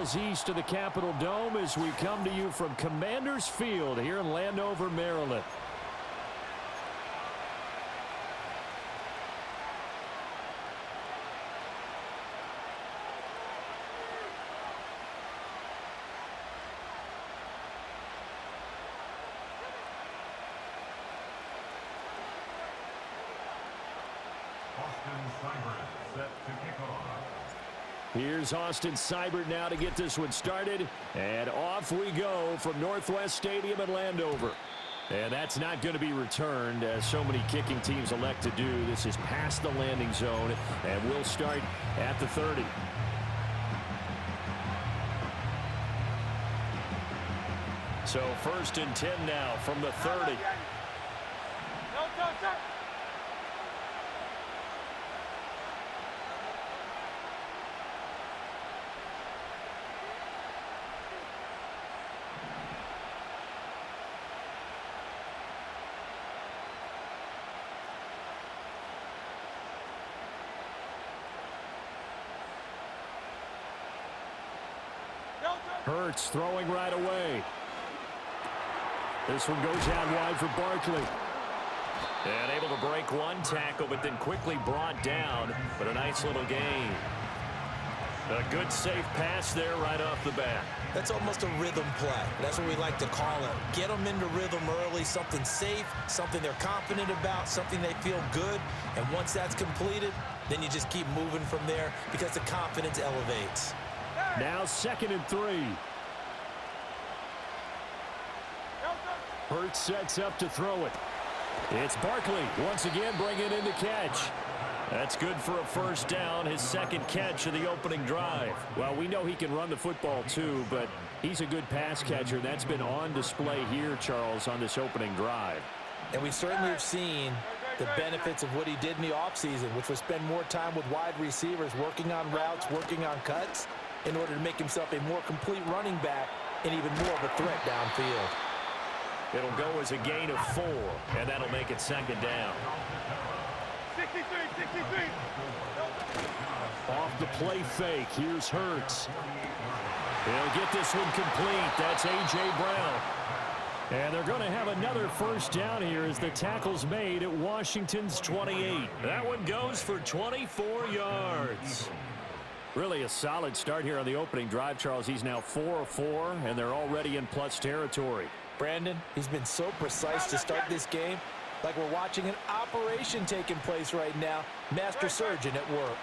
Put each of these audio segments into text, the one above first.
miles east of the Capitol Dome as we come to you from Commander's Field here in Landover, Maryland. Here's Austin Seibert now to get this one started. And off we go from Northwest Stadium in Landover. And that's not going to be returned, as so many kicking teams elect to do. This is past the landing zone, and we'll start at the 30. So 1st and 10 now from the 30. Hurts throwing right away. This one goes out wide for Barkley. And able to break one tackle, but then quickly brought down. But a nice little gain. A good safe pass there right off the bat. That's almost a rhythm play. That's what we like to call it. Get them into rhythm early, something safe, something they're confident about, something they feel good. And once that's completed, then you just keep moving from there because the confidence elevates. Now 2nd and 3. Hurts sets up to throw it. It's Barkley once again bringing in the catch. That's good for a first down, his 2nd catch of the opening drive. Well, we know he can run the football too, but he's a good pass catcher. That's been on display here, Charles, on this opening drive. And we certainly have seen the benefits of what he did in the offseason, which was spend more time with wide receivers, working on routes, working on cuts, in order to make himself a more complete running back and even more of a threat downfield. It'll go as a gain of 4, and that'll make it 2nd down. 63. Off the play fake, here's Hurts. He'll get this one complete. That's A.J. Brown. And they're going to have another first down here as the tackle's made at Washington's 28. That one goes for 24 yards. Really a solid start here on the opening drive, Charles. He's now 4 of 4, and they're already in plus territory. Brandon, he's been so precise to start this game, like we're watching an operation taking place right now. Master surgeon at work.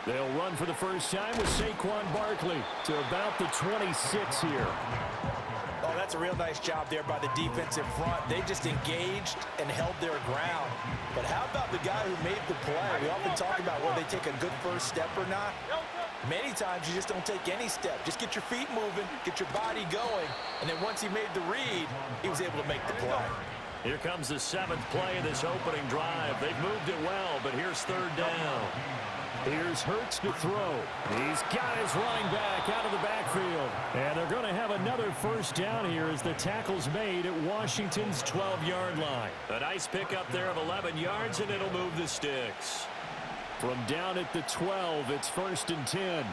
They'll run for the first time with Saquon Barkley to about the 26 here. Oh, that's a real nice job there by the defensive front. They just engaged and held their ground. But how about the guy who made the play? We often talk about whether they take a good first step or not. Many times you just don't take any step. Just get your feet moving, get your body going, and then once he made the read, he was able to make the play. Here comes the 7th play of this opening drive. They've moved it well, but here's 3rd down. Here's Hurts to throw. He's got his running back out of the backfield. And they're going to have another first down here as the tackle's made at Washington's 12-yard line. A nice pickup there of 11 yards, and it'll move the sticks. From down at the 12, it's 1st and 10.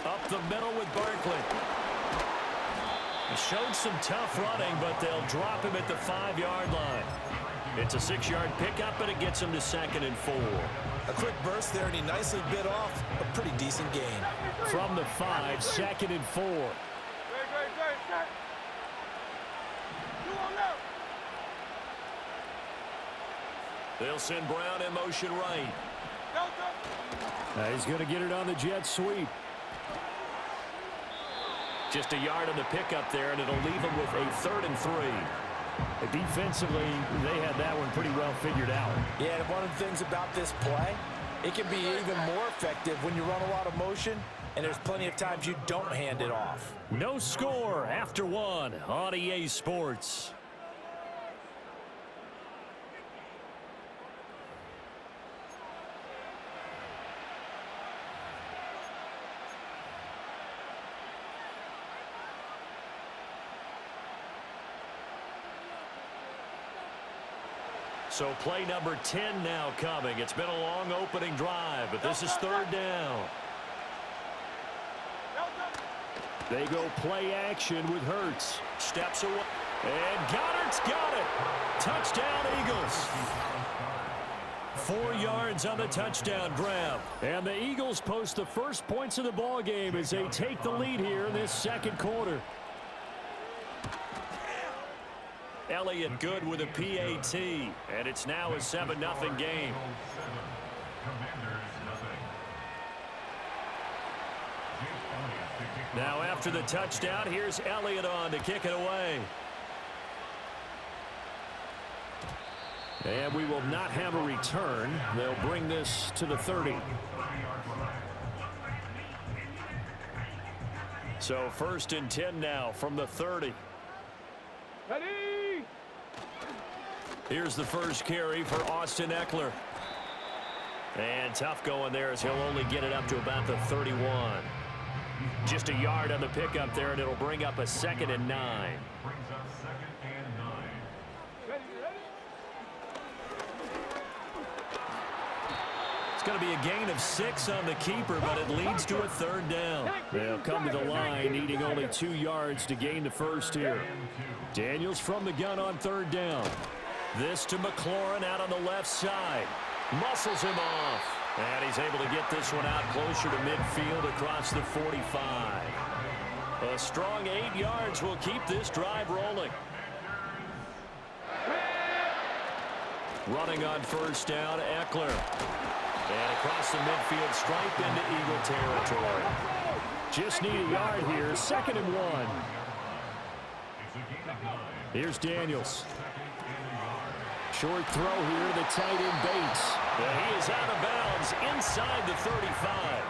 Up the middle with Barkley. He showed some tough running, but they'll drop him at the 5-yard line. It's a 6-yard pickup, and it gets him to 2nd and 4. A quick burst there, and he nicely bit off a pretty decent gain. From the 5, 2nd and 4. They'll send Brown in motion right. He's going to get it on the jet sweep. Just a yard on the pickup there, and it'll leave him with a 3rd and 3. Defensively, they had that one pretty well figured out. Yeah, and one of the things about this play, it can be even more effective when you run a lot of motion, and there's plenty of times you don't hand it off. No score after 1 on EA Sports. So play number 10 now coming. It's been a long opening drive, but this is 3rd down. They go play action with Hurts. Steps away. And Goddard's got it. Touchdown, Eagles. 4 yards on the touchdown grab. And the Eagles post the first points of the ball game as they take the lead here in this second quarter. Elliott good with a PAT. And it's now a 7-0 game. Now after the touchdown, here's Elliott on to kick it away. And we will not have a return. They'll bring this to the 30. So 1st and 10 now from the 30. Ready? Here's the first carry for Austin Eckler. And tough going there as he'll only get it up to about the 31. Just a yard on the pickup there, and it'll bring up a 2nd and 9. It's going to be a gain of 6 on the keeper, but it leads to a 3rd down. They'll come to the line, needing only 2 yards to gain the first here. Daniels from the gun on 3rd down. This to McLaurin out on the left side. Muscles him off. And he's able to get this one out closer to midfield across the 45. A strong 8 yards will keep this drive rolling. Running on 1st down, Eckler. And across the midfield stripe into Eagle territory. Just need a yard here, 2nd and 1. Here's Daniels. Short throw here, the tight end Bates. And he is out of bounds inside the 35.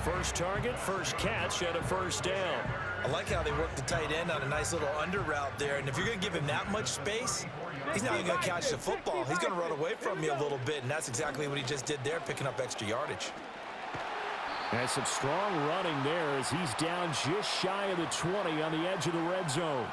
First target, first catch, and a 1st down. I like how they work the tight end on a nice little under route there. And if you're going to give him that much space, he's not even going to catch the football. He's going to run away from you a little bit, and that's exactly what he just did there, picking up extra yardage. And some strong running there as he's down just shy of the 20 on the edge of the red zone.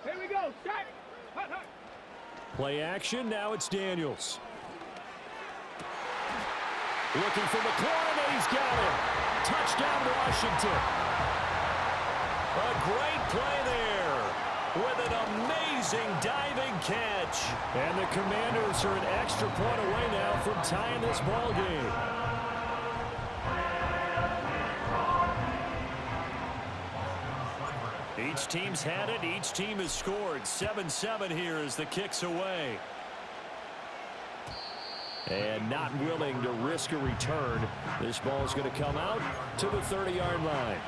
Here we go. Set. Hut, hut. Play action. Now it's Daniels. Looking for McLaurin, and he's got it. Touchdown, Washington. A great play there with an amazing diving catch. And the Commanders are an extra point away now from tying this ball game. Each team's had it. Each team has scored. 7-7 here as the kick's away. And not willing to risk a return. This ball is going to come out to the 30-yard line.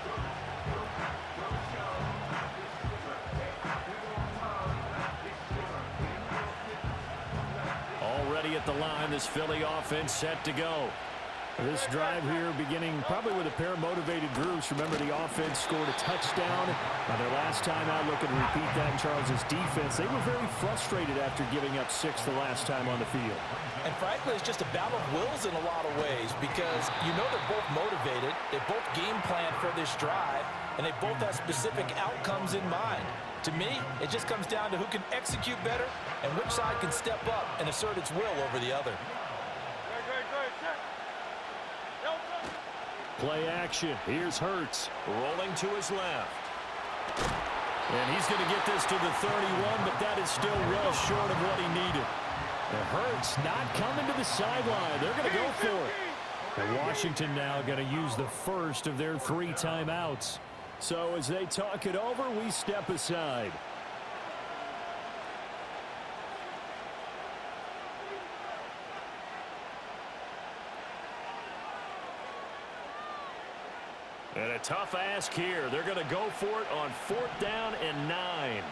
Already at the line, this Philly offense set to go. This drive here beginning probably with a pair of motivated groups. Remember, the offense scored a touchdown on their last time out. Looking to repeat that in Charles's defense. They were very frustrated after giving up 6 the last time on the field. And frankly, it's just a battle of wills in a lot of ways because you know they're both motivated. They both game plan for this drive, and they both have specific outcomes in mind. To me, it just comes down to who can execute better and which side can step up and assert its will over the other. Play action. Here's Hurts rolling to his left. And he's going to get this to the 31, but that is still well short of what he needed. And Hurts not coming to the sideline. They're going to go for it. And Washington now going to use the first of their 3 timeouts. So as they talk it over, we step aside. And a tough ask here. They're going to go for it on 4th down and 9.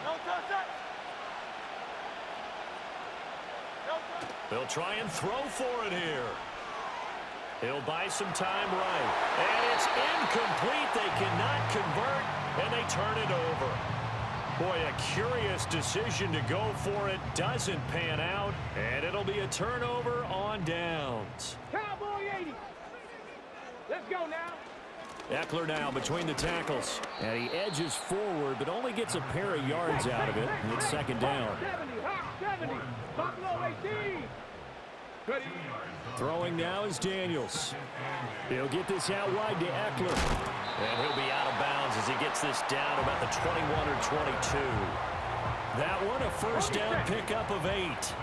They'll try and throw for it here. He'll buy some time right. And it's incomplete. They cannot convert, and they turn it over. Boy, a curious decision to go for it. Doesn't pan out, and it'll be a turnover on downs. Cowboy 80. Let's go now. Eckler now between the tackles. And he edges forward, but only gets a pair of yards out of it. And it's second down. 70, hot 70. Buffalo 18. Ready. Throwing now is Daniels. He'll get this out wide to Eckler. And he'll be out of bounds as he gets this down about the 21 or 22. That one a first down pickup of 8.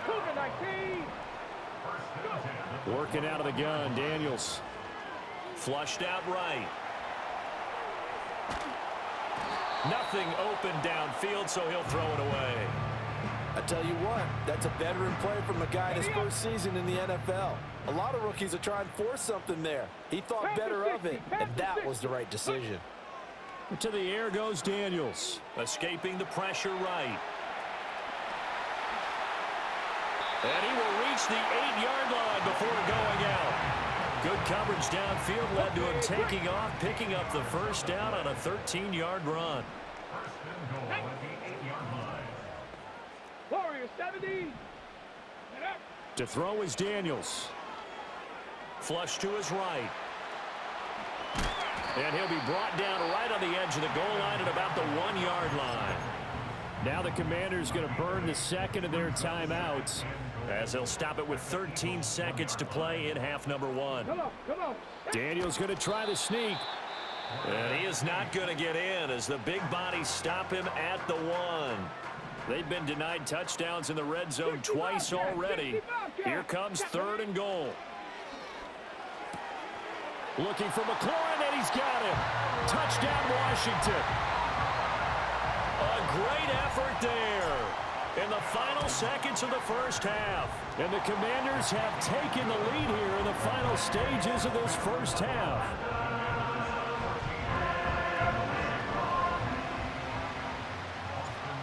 Cougar 19. Working out of the gun, Daniels. Flushed out right. Nothing open downfield, so he'll throw it away. I tell you what, that's a veteran play from a guy in his first season in the NFL. A lot of rookies are trying to force something there. He thought better of it, and that was the right decision. To the air goes Daniels, escaping the pressure right. And he will reach the 8-yard line before going out. Good coverage downfield led to him taking off, picking up the first down on a 13-yard run. Warrior 70. To throw is Daniels. Flush to his right. And he'll be brought down right on the edge of the goal line at about the 1-yard line. Now the Commanders going to burn the second of their timeouts as they'll stop it with 13 seconds to play in half number 1. Come on. Daniels going to try the sneak. And he is not going to get in as the big bodies stop him at the 1. They've been denied touchdowns in the red zone twice already. Here comes 3rd and goal. Looking for McLaurin, and he's got him. Touchdown, Washington. A great effort there in the final seconds of the first half. And the Commanders have taken the lead here in the final stages of this first half.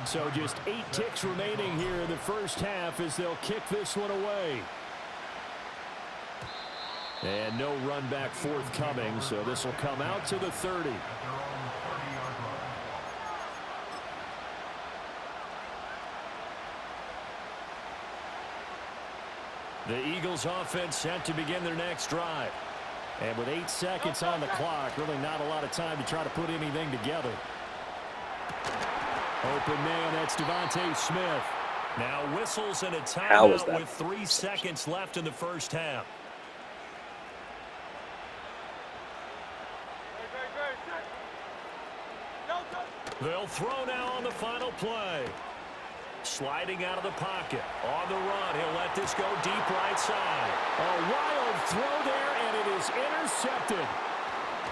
So just 8 ticks remaining here in the first half as they'll kick this one away. And no run back forthcoming, so this will come out to the 30. The Eagles offense set to begin their next drive. And with 8 seconds on the clock, really not a lot of time to try to put anything together. Open man, that's Devontae Smith. Now whistles and a timeout with 3 seconds left in the first half. They'll throw now on the final play. Sliding out of the pocket. On the run, he'll let this go deep right side. A wild throw there, and it is intercepted.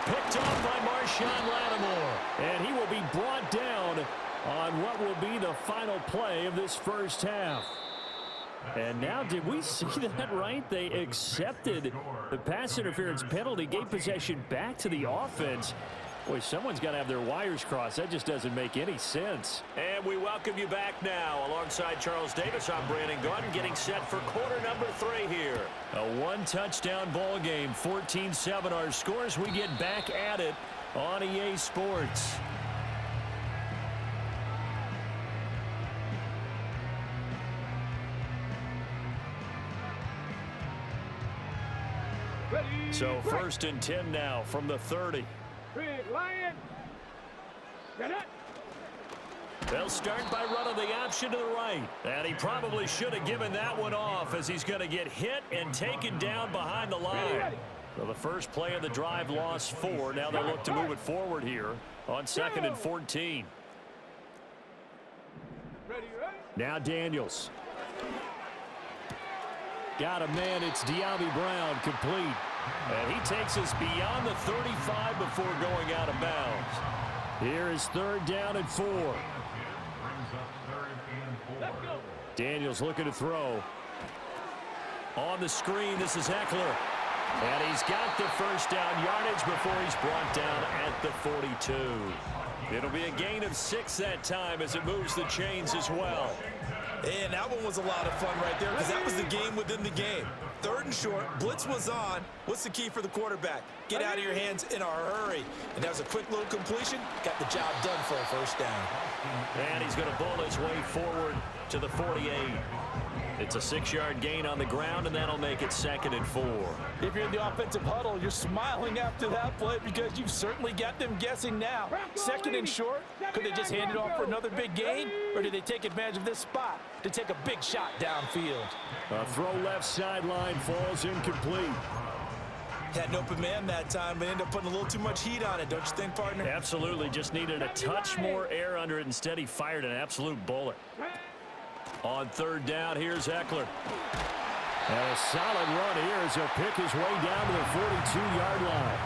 Picked up by Marshawn Lattimore. And he will be brought down on what will be the final play of this first half. And now, did we see that right? They accepted the pass interference penalty, gave possession back to the offense. Boy, someone's got to have their wires crossed. That just doesn't make any sense. And we welcome you back now. Alongside Charles Davis, I'm Brandon Gordon, getting set for quarter number 3 here. A 1-touchdown ball game, 14-7 our scores. We get back at it on EA Sports. So 1st and 10 now from the 30. Big Lion. Get it. They'll start by running the option to the right. And he probably should have given that one off as he's going to get hit and taken down behind the line. So the first play of the drive lost 4. Now they'll look to move it forward here on 2nd and 14. Now Daniels. Got a man. It's De'Ami Brown, complete. And he takes us beyond the 35 before going out of bounds. Here is 3rd down and 4. Daniels looking to throw. On the screen, this is Eckler. And he's got the first down yardage before he's brought down at the 42. It'll be a gain of 6 that time as it moves the chains as well. And that one was a lot of fun right there because that was the game within the game. 3rd and short. Blitz was on. What's the key for the quarterback? Get out of your hands in a hurry. And that was a quick little completion. Got the job done for a first down. And he's going to bull his way forward to the 48. It's a 6-yard gain on the ground, and that'll make it 2nd and 4. If you're in the offensive huddle, you're smiling after that play because you've certainly got them guessing now. 2nd and short. Could they just hand it off for another big gain? Or did they take advantage of this spot to take a big shot downfield? A throw left sideline falls incomplete. Had an open man that time, but ended up putting a little too much heat on it, don't you think, partner? Absolutely. Just needed a touch more air under it. Instead, he fired an absolute bullet. On 3rd down, here's Eckler. And a solid run here as he'll pick his way down to the 42-yard line.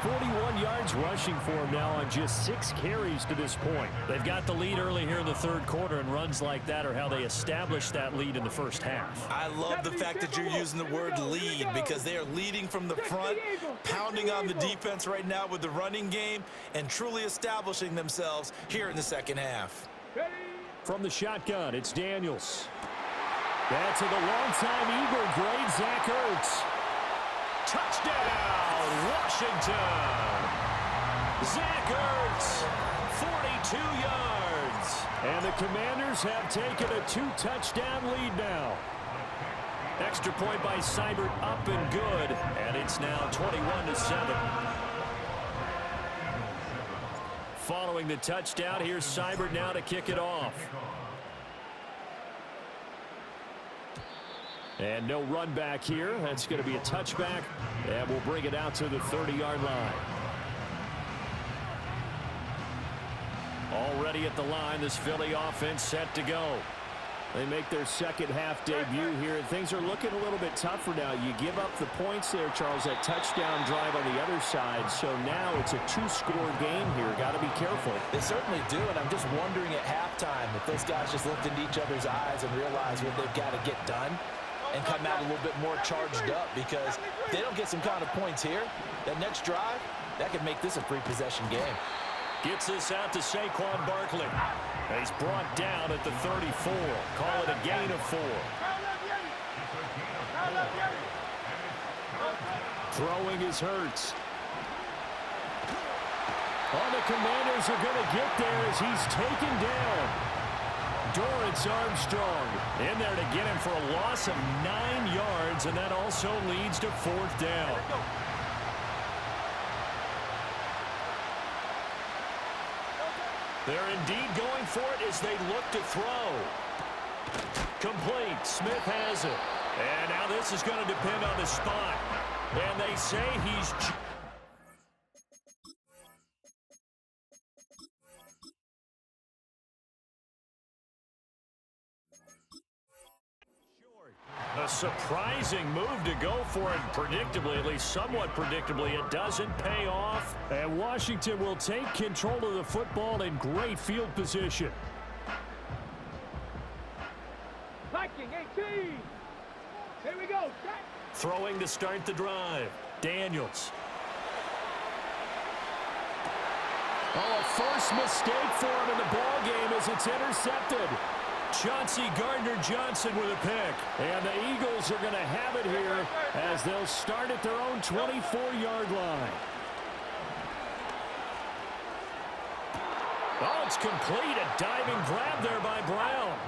41 yards rushing for him now on just 6 carries to this point. They've got the lead early here in the 3rd quarter, and runs like that are how they establish that lead in the first half. I love the fact that you're using the word lead because they are leading from the front, pounding on the defense right now with the running game, and truly establishing themselves here in the 2nd half. From the shotgun, it's Daniels. That's to the longtime Eagle, great Zach Ertz. Touchdown, Washington. Zach Ertz, 42 yards. And the Commanders have taken a 2-touchdown lead now. Extra point by Seibert up and good, and it's now 21-7. Following the touchdown, here's Seibert now to kick it off. And no run back here. That's going to be a touchback, and we'll bring it out to the 30-yard line. Already at the line, this Philly offense set to go. They make their 2nd half debut here, and things are looking a little bit tougher now. You give up the points there, Charles, that touchdown drive on the other side. So now it's a 2-score game here. Got to be careful. They certainly do, and I'm just wondering at halftime if those guys just looked into each other's eyes and realized what they've got to get done and come out a little bit more charged up, because if they don't get some kind of points here, that next drive, that could make this a 3-possession game. Gets this out to Saquon Barkley. He's brought down at the 34. Call it a gain of 4. Throwing is Hurts. Oh, the Commanders are going to get there as he's taken down. Dorrance Armstrong in there to get him for a loss of 9 yards, and that also leads to 4th down. They're indeed going for it as they look to throw. Complete. Smith has it. And now this is going to depend on the spot. And they say he's... A surprising move to go for it. Predictably, at least somewhat predictably, it doesn't pay off. And Washington will take control of the football in great field position. Viking 18. Here we go. Throwing to start the drive. Daniels. Oh, a first mistake for him in the ball game as it's intercepted. Chauncey Gardner-Johnson with a pick. And the Eagles are going to have it here as they'll start at their own 24-yard line. Oh, it's complete. A diving grab there by Brown.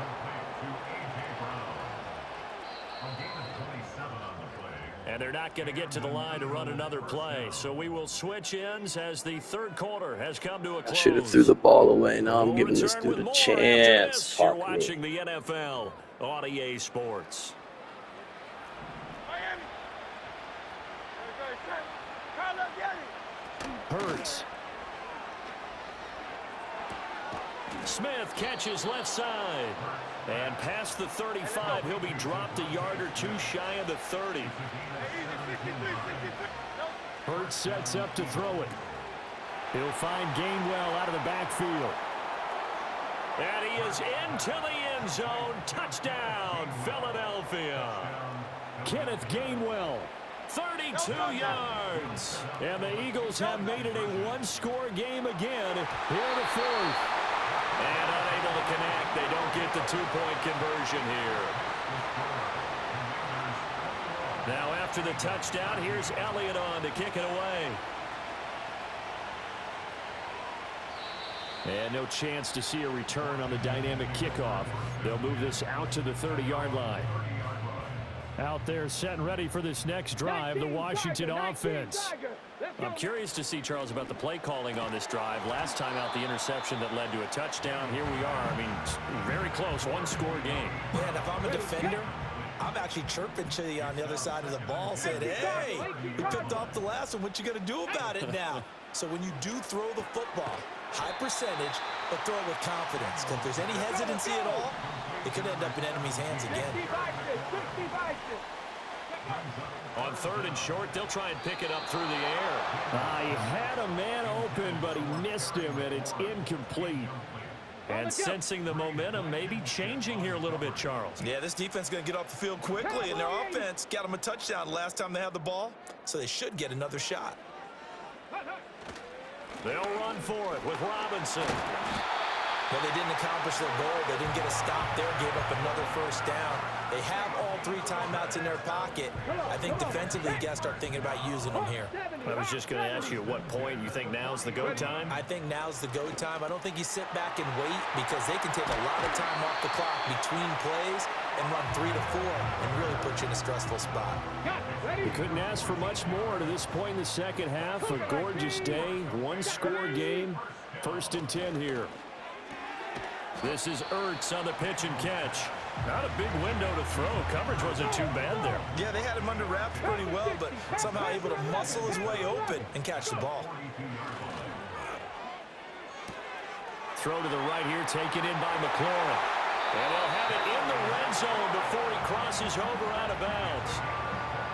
And they're not going to get to the line to run another play. So we will switch ends as the 3rd quarter has come to a close. I should have threw the ball away. Now I'm giving this dude a chance. You're watching the NFL on EA Sports. Hurts. Smith catches left side. And past the 35, he'll be dropped a yard or 2 shy of the 30. Hurts sets up to throw it. He'll find Gainwell out of the backfield. And he is into the end zone. Touchdown, Philadelphia. Kenneth Gainwell, 32 yards. And the Eagles have made it a 1-score game again here in the 4th. And unable to connect. They don't get the 2-point conversion here. Now after the touchdown, here's Elliott on to kick it away. And no chance to see a return on the dynamic kickoff. They'll move this out to the 30-yard line. Out there set and ready for this next drive, the Washington offense. I'm curious to see, Charles, about the play calling on this drive. Last time out, the interception that led to a touchdown. Here we are. I mean, very close, one-score game. Yeah, and if I'm a defender, I'm actually chirping to you on the other side of the ball, saying, hey, you picked off the last one. What you going to do about it now? So when you do throw the football, high percentage, but throw it with confidence. Because if there's any hesitancy at all, it could end up in enemy's hands again. On 3rd and short, they'll try and pick it up through the air. He had a man open, but he missed him, and it's incomplete. And sensing the momentum may be changing here a little bit, Charles. Yeah, this defense is going to get off the field quickly, and their offense got them a touchdown last time they had the ball, so they should get another shot. They'll run for it with Robinson. Well, they didn't accomplish their goal. They didn't get a stop there, gave up another first down. They have all 3 timeouts in their pocket. I think defensively, you got to start thinking about using them here. I was just going to ask you at what point you think now's the go time? I think now's the go time. I don't think you sit back and wait because they can take a lot of time off the clock between plays and run 3 to 4 and really put you in a stressful spot. You couldn't ask for much more to this point in the second half. A gorgeous day, one-score game. 1st and 10 here. This is Ertz on the pitch and catch. Not a big window to throw. Coverage wasn't too bad there. Yeah, they had him under wraps pretty well, but somehow able to muscle his way open and catch the ball. Throw to the right here, taken in by McLaurin. And he'll have it in the red zone before he crosses over out of bounds.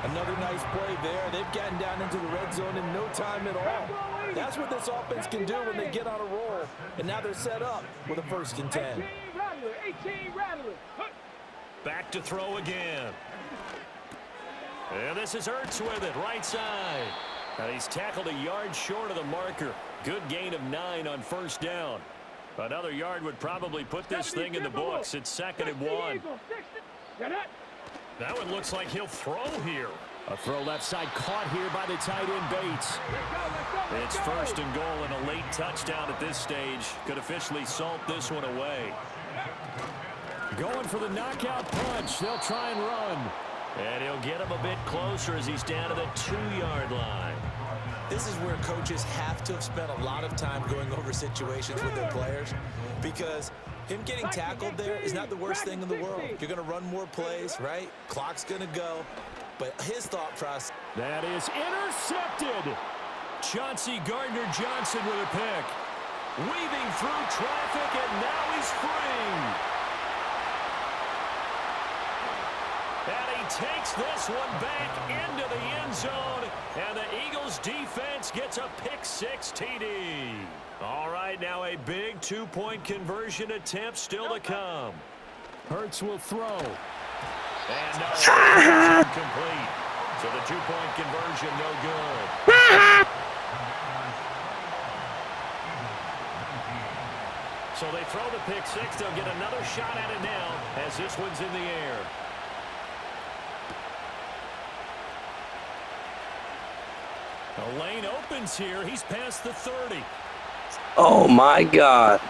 Another nice play there. They've gotten down into the red zone in no time at all. That's what this offense can do when they get on a roll. And now they're set up with a 1st and 10. Back to throw again. And this is Ertz with it, right side. And he's tackled a yard short of the marker. Good gain of 9 on 1st down. Another yard would probably put this thing in the books. It's 2nd and 1. That one looks like he'll throw here. A throw left side caught here by the tight end Bates. It's 1st and goal and a late touchdown at this stage. Could officially salt this one away. Going for the knockout punch. They'll try and run. And he'll get him a bit closer as he's down to the 2-yard line. This is where coaches have to have spent a lot of time going over situations with their players because him getting tackled there is not the worst thing in the world. You're going to run more plays, right? Clock's going to go. But his thought process. That is intercepted. Chauncey Gardner-Johnson with a pick. Weaving through traffic, and now he's free. And he takes this one back into the end zone. And the Eagles defense gets a pick-6 TD. All right, now a big 2-point conversion attempt still to come. Hurts will throw. And no, complete. So the 2-point conversion no good. So they throw the pick-6. They'll get another shot at it now as this one's in the air. The lane opens here. He's past the 30. Oh, my God.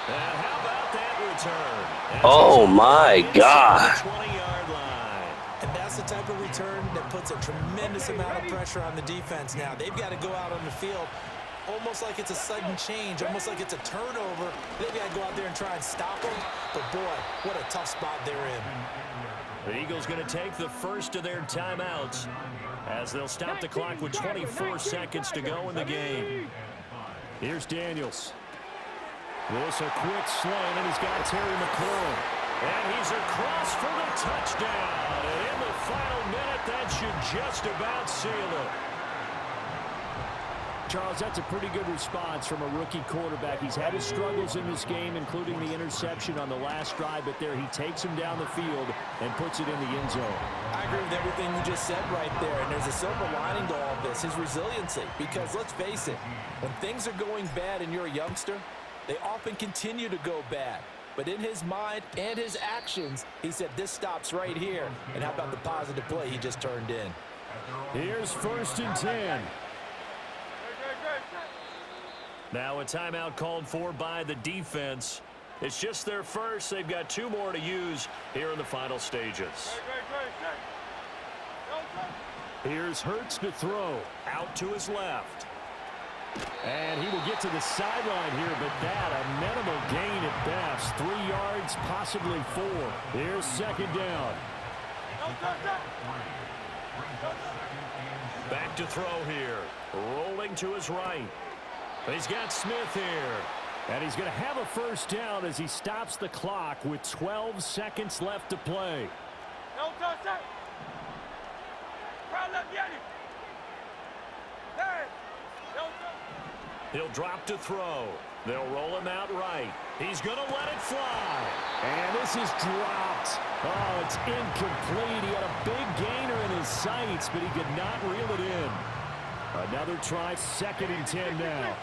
And how about that return? Oh, my God. 20-yard line. And that's the type of return that puts a tremendous amount of pressure on the defense now. They've got to go out on the field almost like it's a sudden change, almost like it's a turnover. They've got to go out there and try and stop them. But, boy, what a tough spot they're in. The Eagles going to take the first of their timeouts as they'll stop the clock with 24 seconds to go in the game. Here's Daniels. This a quick slant, and he's got Terry McLaurin. And he's across for the touchdown. And in the final minute, that should just about seal it. Charles, that's a pretty good response from a rookie quarterback. He's had his struggles in this game, including the interception on the last drive, but there he takes him down the field and puts it in the end zone. I agree with everything you just said right there, and there's a silver lining to all of this, his resiliency. Because let's face it, when things are going bad and you're a youngster, they often continue to go bad. But in his mind and his actions, he said this stops right here. And how about the positive play he just turned in? Here's 1st and 10. Now a timeout called for by the defense. It's just their first. They've got 2 more to use here in the final stages. Here's Hurts to throw. Out to his left. And he will get to the sideline here, but that a minimal gain at best. 3 yards, possibly 4. Here's 2nd down. Back to throw here. Rolling to his right. He's got Smith here. And he's going to have a 1st down as he stops the clock with 12 seconds left to play. He'll drop to throw. They'll roll him out right. He's going to let it fly. And this is dropped. Oh, it's incomplete. He had a big gainer in his sights, but he could not reel it in. Another try, 2nd and 10 now.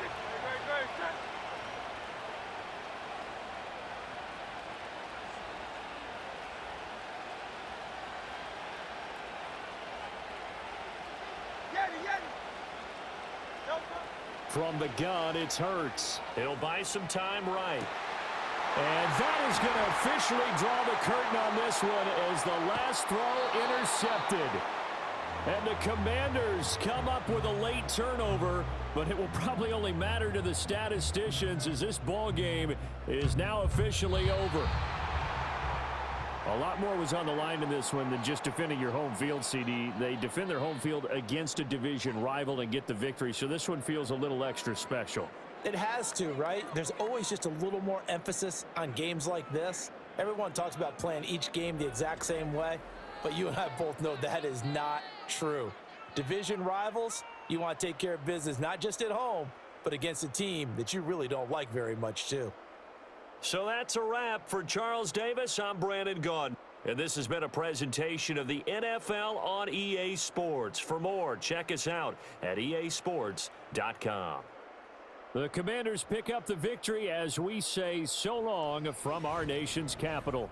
From the gun, it's Hurts. He'll buy some time right. And that is going to officially draw the curtain on this one as the last throw intercepted. And the Commanders come up with a late turnover, but it will probably only matter to the statisticians as this ball game is now officially over. A lot more was on the line in this one than just defending your home field, CD. They defend their home field against a division rival and get the victory, so this one feels a little extra special. It has to, right? There's always just a little more emphasis on games like this. Everyone talks about playing each game the exact same way, but you and I both know that is not true. Division rivals, you want to take care of business not just at home, but against a team that you really don't like very much too. So that's a wrap. For Charles Davis, I'm Brandon Gaudin. And this has been a presentation of the NFL on EA Sports. For more, check us out at easports.com. The Commanders pick up the victory as we say so long from our nation's capital.